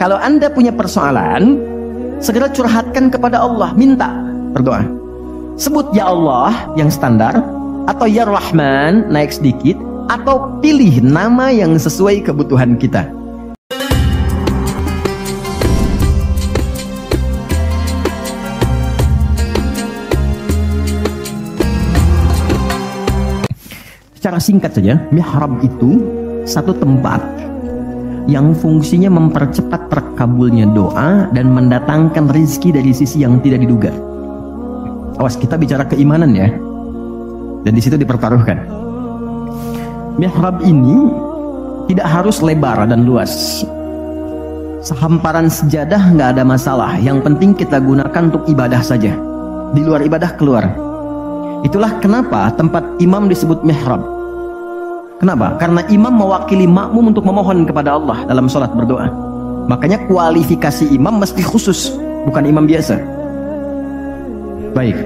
Kalau Anda punya persoalan, segera curhatkan kepada Allah, minta, berdoa. Sebut ya Allah yang standar, atau ya Rahman naik sedikit, atau pilih nama yang sesuai kebutuhan kita. Secara singkat saja, mihrab itu satu tempat yang fungsinya mempercepat terkabulnya doa dan mendatangkan rezeki dari sisi yang tidak diduga. Awas, kita bicara keimanan ya, dan di situ dipertaruhkan. Mihrab ini tidak harus lebar dan luas. Sehamparan sejadah nggak ada masalah. Yang penting kita gunakan untuk ibadah saja. Di luar ibadah keluar. Itulah kenapa tempat imam disebut mihrab. Kenapa? Karena imam mewakili makmum untuk memohon kepada Allah dalam sholat berdoa. Makanya kualifikasi imam mesti khusus, bukan imam biasa. Baik.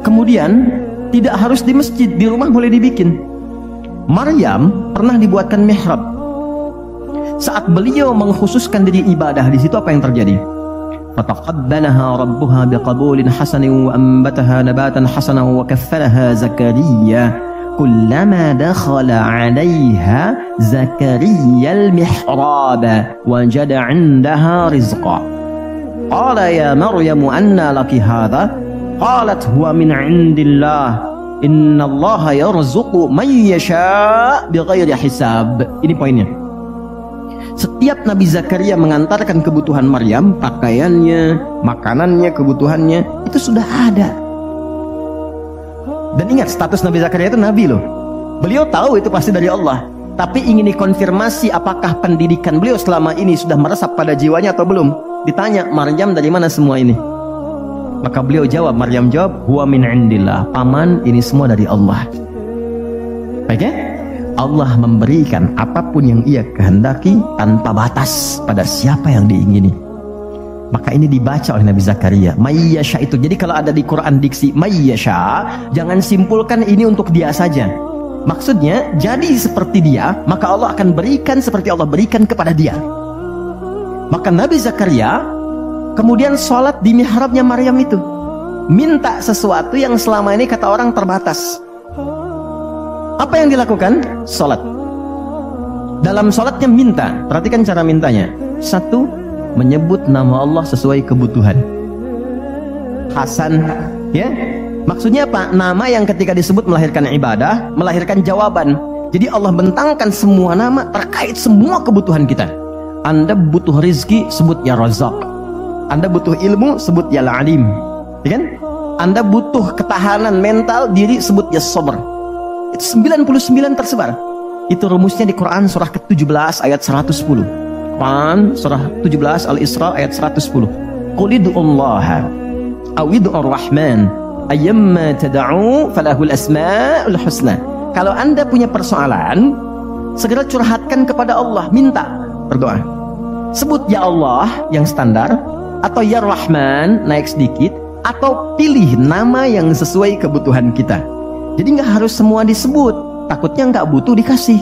Kemudian tidak harus di masjid, di rumah boleh dibikin. Maryam pernah dibuatkan mihrab. Saat beliau mengkhususkan diri ibadah, di situ apa yang terjadi? Fataqabbalaha rabbuha biqabulin hasanin wa ambataha nabatan hasanan wa kaffalaha Zakaria. Kullama dakhala 'alayha Zakaria al-mihrab wajada 'indaha rizqa. Qala ya Maryam anna laki hadha? Qalat huwa min 'indillah. Innallaha yarzuqu man yasha' bighairi hisab. Ini poinnya. Setiap Nabi Zakaria mengantarkan kebutuhan Maryam, pakaiannya, makanannya, kebutuhannya, itu sudah ada. Dan ingat, status Nabi Zakaria itu nabi loh. Beliau tahu itu pasti dari Allah, tapi ingin dikonfirmasi apakah pendidikan beliau selama ini sudah meresap pada jiwanya atau belum. Ditanya, Maryam dari mana semua ini? Maka beliau jawab, Maryam jawab, huwa min indillah. Paman, ini semua dari Allah. Baik ya? Allah memberikan apapun yang ia kehendaki tanpa batas pada siapa yang diingini. Maka ini dibaca oleh Nabi Zakaria, mayyasha itu. Jadi kalau ada di Quran diksi mayyasha, jangan simpulkan ini untuk dia saja. Maksudnya, jadi seperti dia, maka Allah akan berikan seperti Allah berikan kepada dia. Maka Nabi Zakaria kemudian sholat di mihrabnya Maryam itu, minta sesuatu yang selama ini kata orang terbatas. Apa yang dilakukan? Sholat. Dalam sholatnya minta, perhatikan cara mintanya. Satu, menyebut nama Allah sesuai kebutuhan. Hasan, ya. Maksudnya apa? Nama yang ketika disebut melahirkan ibadah, melahirkan jawaban. Jadi Allah bentangkan semua nama terkait semua kebutuhan kita. Anda butuh rizki, sebut ya Razak. Anda butuh ilmu, sebut ya Alim. Ya kan? Anda butuh ketahanan mental diri, sebut ya Sabr. Itu 99 tersebar. Itu rumusnya di Quran surah ke-17 ayat 110. Quran surah 17 Al-Isra ayat 110. Qul id'ullaha aw id'ur rahman ayyamma tad'u falahul asmaul husna. Kalau Anda punya persoalan, segera curhatkan kepada Allah, minta, berdoa. Sebut ya Allah yang standar, atau ya Rahman naik sedikit, atau pilih nama yang sesuai kebutuhan kita. Jadi nggak harus semua disebut, takutnya nggak butuh dikasih.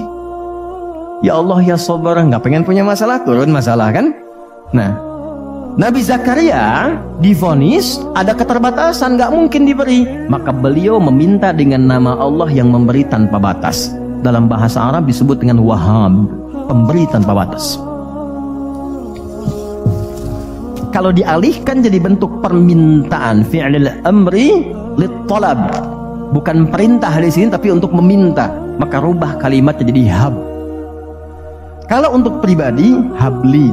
Ya Allah ya Sabar, nggak pengen punya masalah, turun masalah kan? Nah, Nabi Zakaria divonis ada keterbatasan, nggak mungkin diberi, maka beliau meminta dengan nama Allah yang memberi tanpa batas. Dalam bahasa Arab disebut dengan Wahhab, pemberi tanpa batas. Kalau dialihkan jadi bentuk permintaan, fi'lil amri lit talab, bukan perintah di sini tapi untuk meminta, maka rubah kalimatnya jadi hab. Kalau untuk pribadi, habli.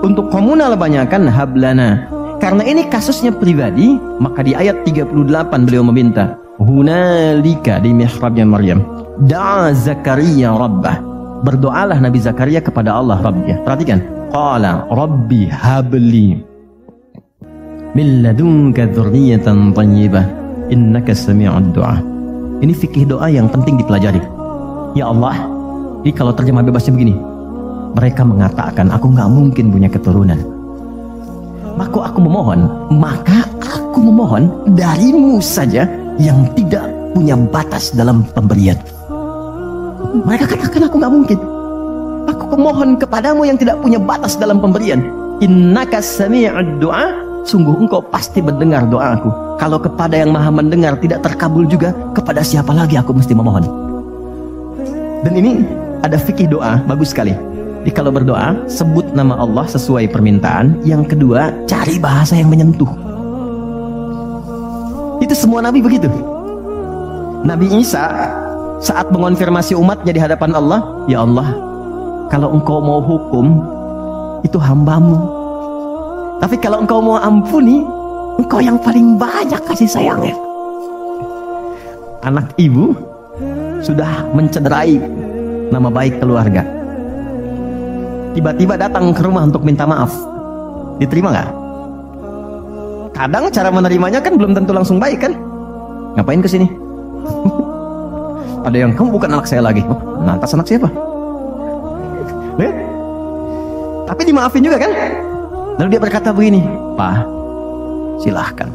Untuk komunal banyakkan hablana. Karena ini kasusnya pribadi, maka di ayat 38 beliau meminta, hunalika di mihrabnya Maryam, da'a Zakaria rabbah. Berdoalah Nabi Zakaria kepada Allah Rabbnya. Perhatikan, qala rabbi habli min ladunka dzurriyyatan thayyibah innaka sami'ud du'a. Ini fikih doa yang penting dipelajari. Ya Allah, ini kalau terjemah bebasnya begini, mereka mengatakan aku nggak mungkin punya keturunan, maka aku memohon darimu saja yang tidak punya batas dalam pemberian. Mereka katakan aku nggak mungkin, aku aku mohon kepadamu yang tidak punya batas dalam pemberian. Innaka sami'ud du'a, sungguh engkau pasti mendengar doaku. Kalau kepada yang maha mendengar tidak terkabul juga, kepada siapa lagi aku mesti memohon? Dan ini ada fikih doa bagus sekali. Jadi kalau berdoa, sebut nama Allah sesuai permintaan. Yang kedua, cari bahasa yang menyentuh. Itu semua nabi begitu. Nabi Isa saat mengonfirmasi umatnya di hadapan Allah, ya Allah, kalau engkau mau hukum, itu hambamu. Tapi kalau engkau mau ampuni, engkau yang paling banyak kasih sayangnya. Anak ibu sudah mencederai nama baik keluarga. Tiba-tiba datang ke rumah untuk minta maaf. Diterima nggak? Kadang cara menerimanya kan belum tentu langsung baik kan? Ngapain kesini? Ada yang, kamu bukan anak saya lagi. Lantas anak siapa? Tapi dimaafin juga kan? Lalu dia berkata begini, Pak, silahkan.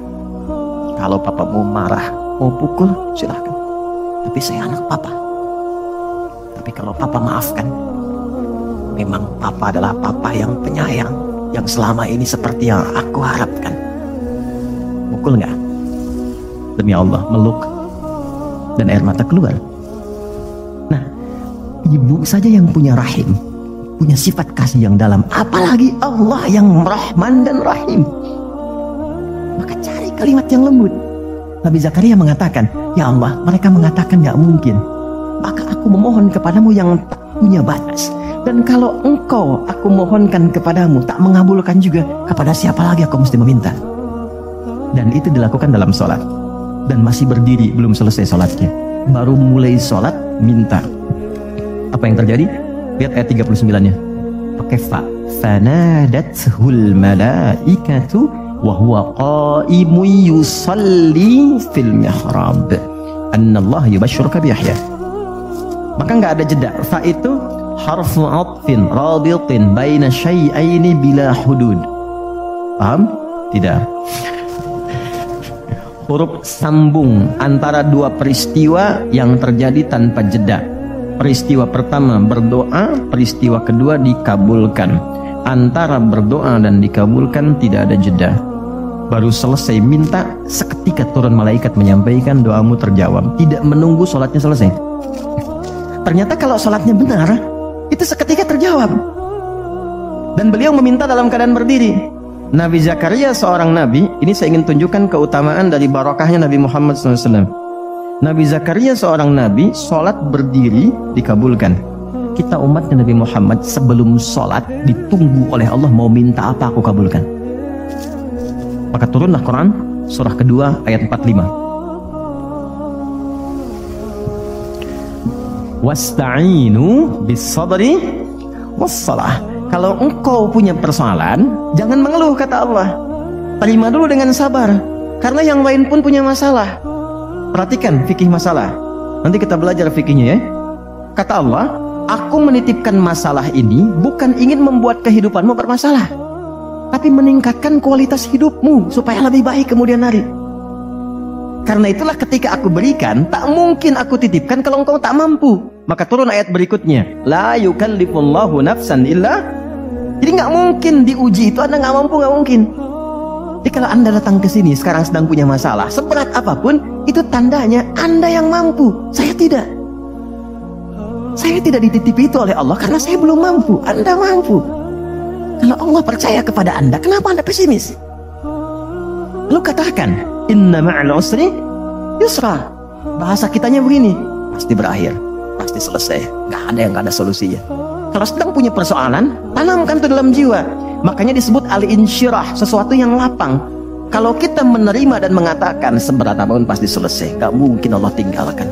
Kalau papa mau marah, mau pukul, silahkan. Tapi saya anak papa. Tapi kalau papa maafkan, memang papa adalah papa yang penyayang, yang selama ini seperti yang aku harapkan. Pukul nggak? Demi Allah, meluk dan air mata keluar. Nah, ibu saja yang punya rahim, punya sifat kasih yang dalam, apalagi Allah yang Rahman dan Rahim. Maka cari kalimat yang lembut. Nabi Zakaria mengatakan, ya Allah, mereka mengatakan nggak mungkin, maka aku memohon kepadamu yang tak punya batas. Dan kalau engkau aku mohonkan kepadamu tak mengabulkan juga, kepada siapa lagi aku mesti meminta? Dan itu dilakukan dalam sholat. Dan masih berdiri, belum selesai sholatnya, baru mulai sholat, minta. Apa yang terjadi? Lihat ayat 39-nya. Pakai fa. Fanadathul malaikatu wa huwa qaimun yusalli fil mihrab annallaha yubashshiruka bi Yahya. Maka nggak ada jeda. Fa itu harfu atfin rabitin baina syai'aini bila hudud. Paham? Tidak. Huruf sambung antara dua peristiwa yang terjadi tanpa jeda. Peristiwa pertama berdoa, peristiwa kedua dikabulkan. Antara berdoa dan dikabulkan tidak ada jeda. Baru selesai minta, seketika turun malaikat menyampaikan doamu terjawab. Tidak menunggu sholatnya selesai. Ternyata kalau sholatnya benar, itu seketika terjawab. Dan beliau meminta dalam keadaan berdiri. Nabi Zakaria seorang nabi. Ini saya ingin tunjukkan keutamaan dari barakahnya Nabi Muhammad SAW. Nabi Zakaria seorang nabi, sholat berdiri dikabulkan. Kita umatnya Nabi Muhammad, sebelum sholat ditunggu oleh Allah, mau minta apa aku kabulkan. Maka turunlah Quran surah kedua ayat 45. Wasta'inu bis sabri wassalah. Kalau engkau punya persoalan, jangan mengeluh, kata Allah. Terima dulu dengan sabar, karena yang lain pun punya masalah. Perhatikan fikih masalah. Nanti kita belajar fikihnya ya. Kata Allah, aku menitipkan masalah ini bukan ingin membuat kehidupanmu bermasalah, tapi meningkatkan kualitas hidupmu supaya lebih baik kemudian hari. Karena itulah ketika aku berikan, tak mungkin aku titipkan kalau engkau tak mampu. Maka turun ayat berikutnya, la yukallifullahu nafsan illa. Jadi nggak mungkin diuji itu Anda nggak mampu, nggak mungkin. Jadi kalau Anda datang ke sini sekarang sedang punya masalah, seberat apapun, itu tandanya Anda yang mampu, saya tidak. Saya tidak dititipi itu oleh Allah karena saya belum mampu, Anda mampu. Kalau Allah percaya kepada Anda, kenapa Anda pesimis? Lalu katakan, inna ma'al usri yusra. Bahasa kitanya begini, pasti berakhir, pasti selesai, nggak ada yang nggak ada solusinya. Kalau sedang punya persoalan, tanamkan itu dalam jiwa. Makanya disebut al-insyirah, sesuatu yang lapang. Kalau kita menerima dan mengatakan seberat apapun pasti selesai, gak mungkin Allah tinggalkan.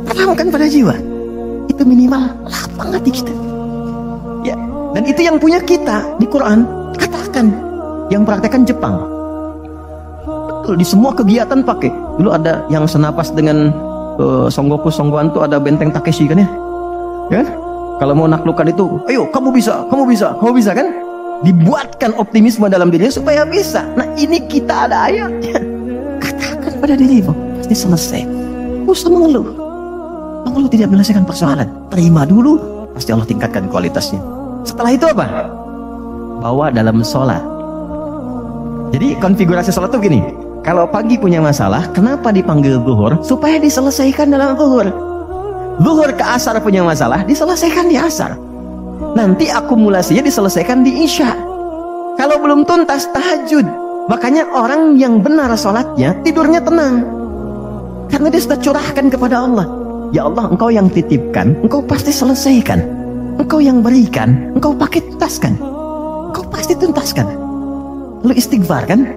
Tanamkan pada jiwa. Itu minimal lapang hati kita. Ya, dan itu yang punya kita di Quran. Katakan, yang praktekkan Jepang. Betul, di semua kegiatan pakai. Dulu ada yang senapas dengan Songgoku Songgoan tuh ada benteng Takeshi kan ya? Ya kan? Kalau mau naklukkan itu, ayo kamu bisa, kamu bisa, kamu bisa kan? Dibuatkan optimisme dalam dirinya supaya bisa. Nah ini kita ada ayatnya. Katakan pada dirimu, pasti selesai. Usah mengeluh. Mengeluh tidak menyelesaikan persoalan. Terima dulu, pasti Allah tingkatkan kualitasnya. Setelah itu apa? Bawa dalam sholat. Jadi konfigurasi sholat tuh gini, kalau pagi punya masalah, kenapa dipanggil zuhur? Supaya diselesaikan dalam zuhur. Zuhur ke asar punya masalah, diselesaikan di asar. Nanti akumulasinya diselesaikan di isya. Kalau belum tuntas, tahajud. Makanya orang yang benar sholatnya, tidurnya tenang, karena dia sudah curahkan kepada Allah. Ya Allah, engkau yang titipkan, engkau pasti selesaikan. Engkau yang berikan, engkau pakai tuntaskan. Engkau pasti tuntaskan. Lalu istighfar kan?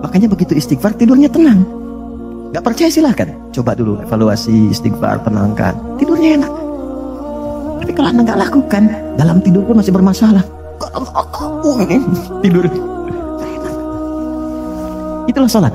Makanya begitu istighfar, tidurnya tenang. Gak percaya silahkan, coba dulu evaluasi istighfar, tenangkan, tidurnya enak. Tapi kalau anda gak lakukan, dalam tidur pun masih bermasalah. Tidur. Itulah sholat.